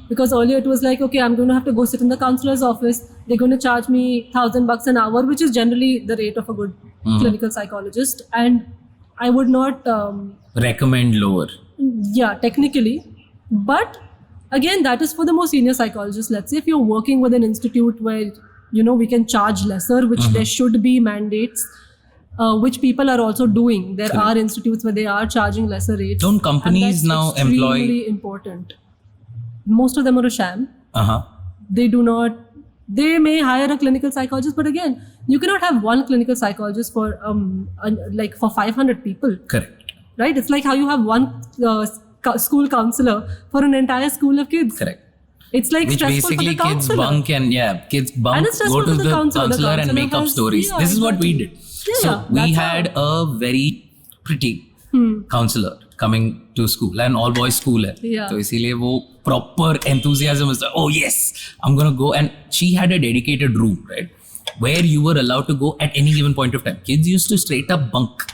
Because earlier it was like, okay, I'm going to have to go sit in the counselor's office. They're going to charge me $1,000 an hour, which is generally the rate of a good clinical psychologist. And I would not... recommend lower. Yeah, technically. But again, that is for the more senior psychologists. Let's say if you're working with an institute where, we can charge lesser, which there should be mandates, which people are also doing. There are institutes where they are charging lesser rates. Don't companies now employ... extremely important. Most of them are a sham. They do not... They may hire a clinical psychologist, but again, you cannot have one clinical psychologist for 500 people. Correct. Right? It's like how you have one school counselor for an entire school of kids. Correct. It's like which stressful basically for the kids counselor. Kids bunk, go to the counselor and make up stories. This is what we did. So we had a very pretty counselor coming to school, an all boys school hai. So इसीलिए वो proper enthusiasm was like, oh yes, I'm gonna go. And she had a dedicated room, right, where you were allowed to go at any given point of time. Kids used to straight up bunk.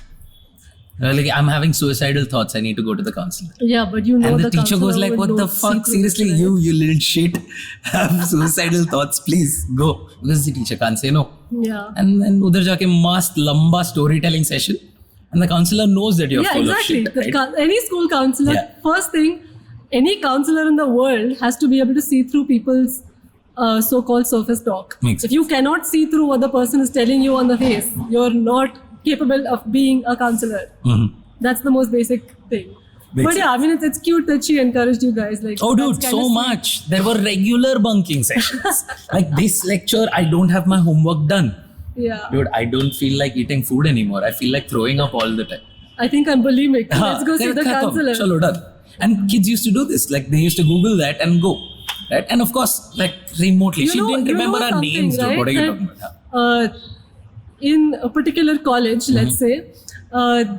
Like, I'm having suicidal thoughts, I need to go to the counselor. Yeah, but and the teacher goes like, what the fuck, seriously, you little shit, have suicidal thoughts, please go. Because the teacher can't say no. Yeah. And then udhar jaake mast lamba storytelling session, and the counselor knows that you're full of shit. Right? Any school counselor, first thing, any counselor in the world has to be able to see through people's so-called surface talk. If you cannot see through what the person is telling you on the face, you're not capable of being a counselor. That's the most basic thing. But yeah, I mean, it's cute that she encouraged you guys. Like, oh dude, so much. There were regular bunking sessions. Like this lecture, I don't have my homework done. Yeah. Dude, I don't feel like eating food anymore. I feel like throwing up all the time. I think I'm bulimic. Let's go see the counselor. Chalo, done. And kids used to do this. Like, they used to Google that and go. Right? And of course, like, remotely. She didn't remember our names. Right? What are you talking about? In a particular college, let's say,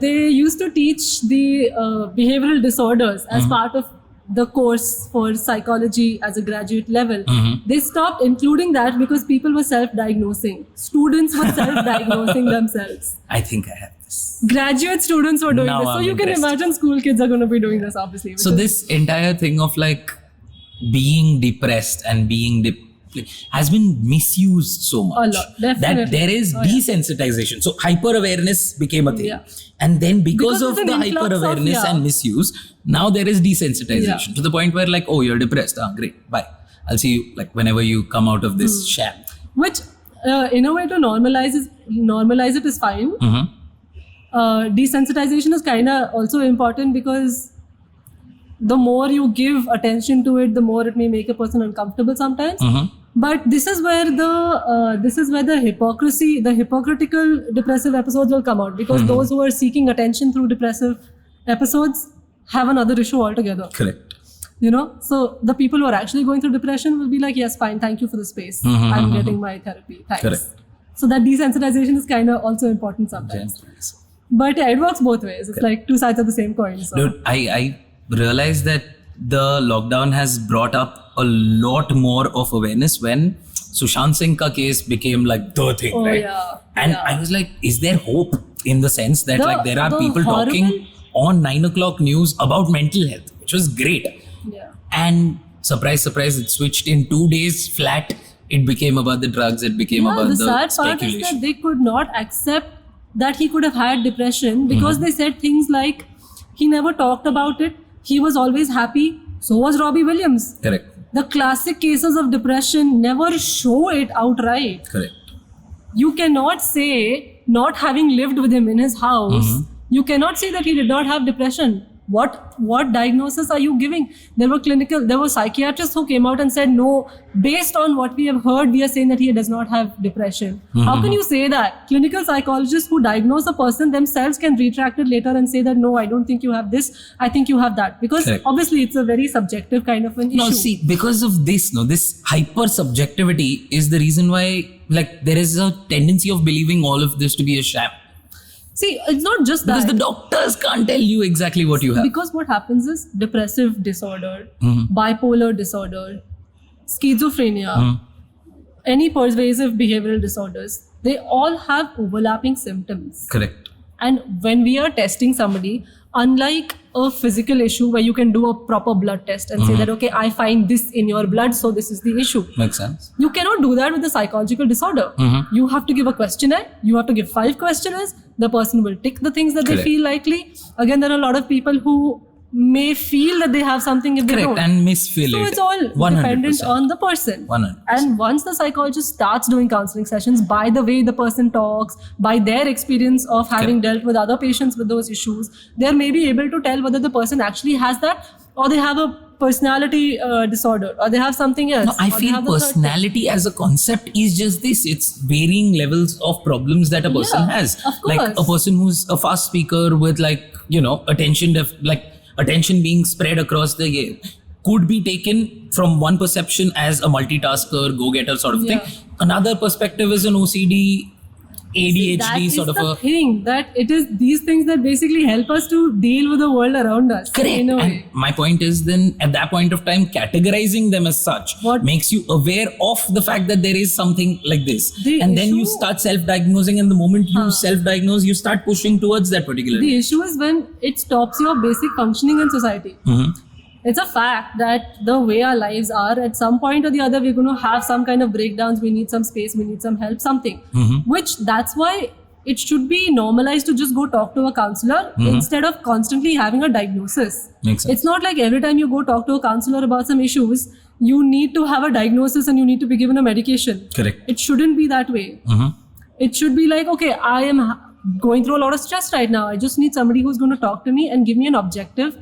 they used to teach the behavioral disorders as part of the course for psychology as a graduate level. They stopped including that because people were self-diagnosing. Students were self-diagnosing themselves. I think I have this. Graduate students were doing this. So you can imagine school kids are going to be doing this, obviously. So this entire thing of like being depressed and being has been misused so much. A lot, definitely. That there is desensitization. So hyper-awareness became a thing. And then because of the hyper-awareness and misuse, now there is desensitization to the point where like, oh, you're depressed. Great, bye. I'll see you like whenever you come out of this sham. Which in a way to normalize it is fine. desensitization is kind of also important because the more you give attention to it, the more it may make a person uncomfortable sometimes. But this is where the hypocritical depressive episodes will come out, because those who are seeking attention through depressive episodes have another issue altogether. Correct. You know, so the people who are actually going through depression will be like, yes, fine, thank you for the space. I'm getting my therapy. Thanks. Correct. So that desensitization is kind of also important sometimes. But yeah, it works both ways. It's like two sides of the same coin. So. Dude, I realized that the lockdown has brought up a lot more of awareness when Sushant Singh ka case became like the thing, right? Yeah. And I was like, is there hope in the sense that there are people talking on 9 o'clock news about mental health, which was great. Yeah. And surprise, surprise, it switched in 2 days flat. It became about the drugs. It became about the sad speculation. part is that they could not accept that he could have had depression because they said things like, he never talked about it. He was always happy. So was Robbie Williams. Correct. The classic cases of depression never show it outright. Correct. You cannot say, not having lived with him in his house, you cannot say that he did not have depression. What diagnosis are you giving? There were psychiatrists who came out and said, no, based on what we have heard, we are saying that he does not have depression. How can you say that? Clinical psychologists who diagnose a person themselves can retract it later and say that, no, I don't think you have this, I think you have that. Because obviously it's a very subjective kind of an issue. No, see, because of this, this hyper subjectivity is the reason why, like, there is a tendency of believing all of this to be a sham. See, it's not just that. Because the doctors can't tell you exactly what you have. Because what happens is depressive disorder, bipolar disorder, schizophrenia, any pervasive behavioral disorders, they all have overlapping symptoms. Correct. And when we are testing somebody, unlike a physical issue where you can do a proper blood test and say that, okay, I find this in your blood, so this is the issue. Makes sense. You cannot do that with a psychological disorder. You have to give a questionnaire. You have to give 5 questionnaires. The person will tick the things that they feel likely. Again, there are a lot of people who may feel that they have something if they don't. And misfeel so it. So it's all 100%. dependent on the person. 100%. And once the psychologist starts doing counseling sessions, by the way the person talks, by their experience of having dealt with other patients with those issues, they may be able to tell whether the person actually has that or they have a personality disorder or they have something else. No, I feel personality as a concept is just this. It's varying levels of problems that a person has. Of course. Like a person who's a fast speaker with attention being spread across the could be taken from one perception as a multitasker, go-getter sort of thing. Another perspective is an OCD, ADHD sort of a thing that it is these things that basically help us to deal with the world around us. Correct. In a way. And my point is then at that point of time, categorizing them as such makes you aware of the fact that there is something like this. Then you start self-diagnosing, and the moment you self-diagnose, you start pushing towards that particular. The issue is when it stops your basic functioning in society. It's a fact that the way our lives are, at some point or the other, we're going to have some kind of breakdowns. We need some space, we need some help, something. Which that's why it should be normalized to just go talk to a counselor instead of constantly having a diagnosis. Makes sense. It's not like every time you go talk to a counselor about some issues, you need to have a diagnosis and you need to be given a medication. Correct. It shouldn't be that way. It should be like, okay, I am going through a lot of stress right now. I just need somebody who's going to talk to me and give me an objective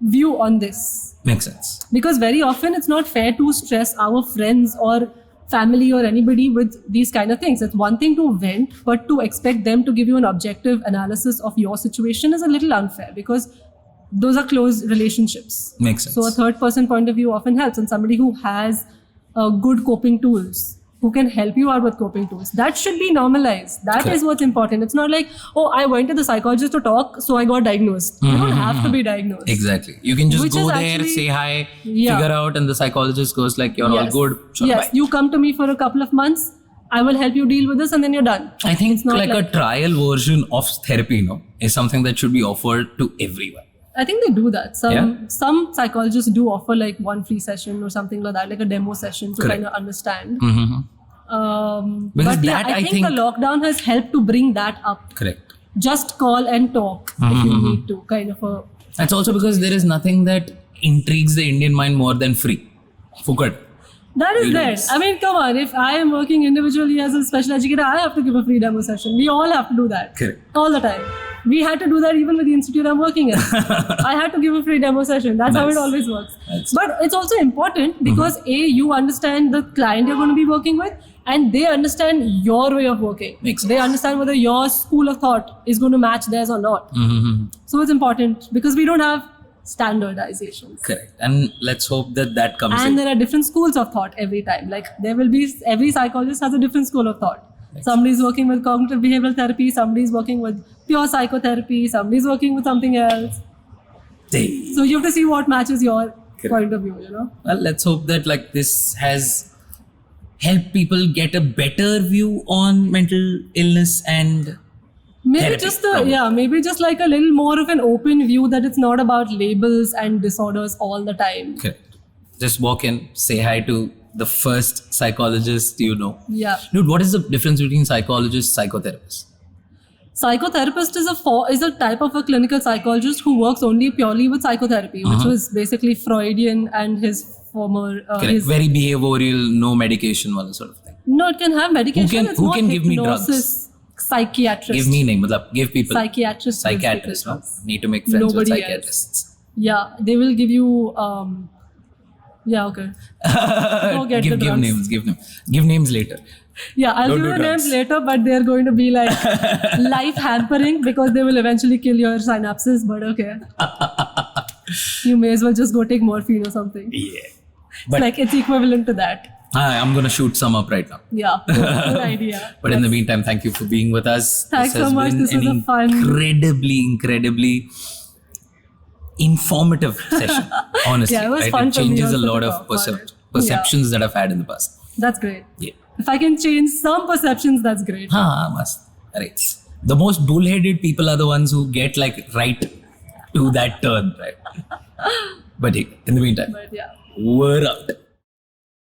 view on this. Makes sense. Because very often it's not fair to stress our friends or family or anybody with these kind of things. It's one thing to vent, but to expect them to give you an objective analysis of your situation is a little unfair because those are close relationships. Makes sense. So a third person point of view often helps, and somebody who has good coping tools, who can help you out with coping tools. That should be normalized. That is what's important. It's not like, oh, I went to the psychologist to talk, so I got diagnosed. You don't have to be diagnosed. Exactly. You can just go there, say hi, figure out, and the psychologist goes like, you're all good. Sure, bye. You come to me for a couple of months, I will help you deal with this, and then you're done. I think it's like a trial version of therapy, is something that should be offered to everyone. I think they do that. Some psychologists do offer like one free session or something like that, like a demo session to kind of understand. But I think the lockdown has helped to bring that up. Correct. Just call and talk if you need to, kind of a... That's also because there is nothing that intrigues the Indian mind more than free. Fukat. That is there. I mean, come on. If I am working individually as a special educator, I have to give a free demo session. We all have to do that. Correct. All the time. We had to do that even with the institute I'm working in. I had to give a free demo session. That's how it always works. But it's also important because you understand the client you're going to be working with, and they understand your way of working. They understand whether your school of thought is going to match theirs or not. So it's important because we don't have standardizations. Correct. And let's hope that comes in. And there are different schools of thought every time. Like there will be, every psychologist has a different school of thought. Somebody's working with cognitive behavioral therapy, somebody's working with pure psychotherapy, somebody's working with something else. So you have to see what matches your point of view, you know? Well, let's hope that like this has helped people get a better view on mental illness and maybe therapy, maybe just like a little more of an open view that it's not about labels and disorders all the time. Correct. Just walk in, say hi to the first psychologist you know. Yeah. Dude, what is the difference between psychologist and psychotherapist? Psychotherapist is a type of a clinical psychologist who works only purely with psychotherapy, which was basically Freudian and his former... very behavioral, no medication wala sort of thing. No, it can have medication. Who can give me drugs? Psychiatrist. Give me name, give people. Psychiatrist. No? Need to make friends with psychiatrists. Yeah, they will give you... yeah, okay. Give names. Give names later. Yeah, I'll give you names later, but they're going to be like life hampering because they will eventually kill your synapses. But okay, you may as well just go take morphine or something. Yeah, but it's equivalent to that. I'm gonna shoot some up right now. Yeah, good idea. But in the meantime, thank you for being with us. Thanks so much. This was a fun, incredibly informative session. Honestly, yeah, it was fun. It changes a lot of perceptions that I've had in the past. That's great. Yeah. If I can change some perceptions, that's great. Must. Right. The most bull-headed people are the ones who get like right to that turn, right? But in the meantime, yeah. we're out.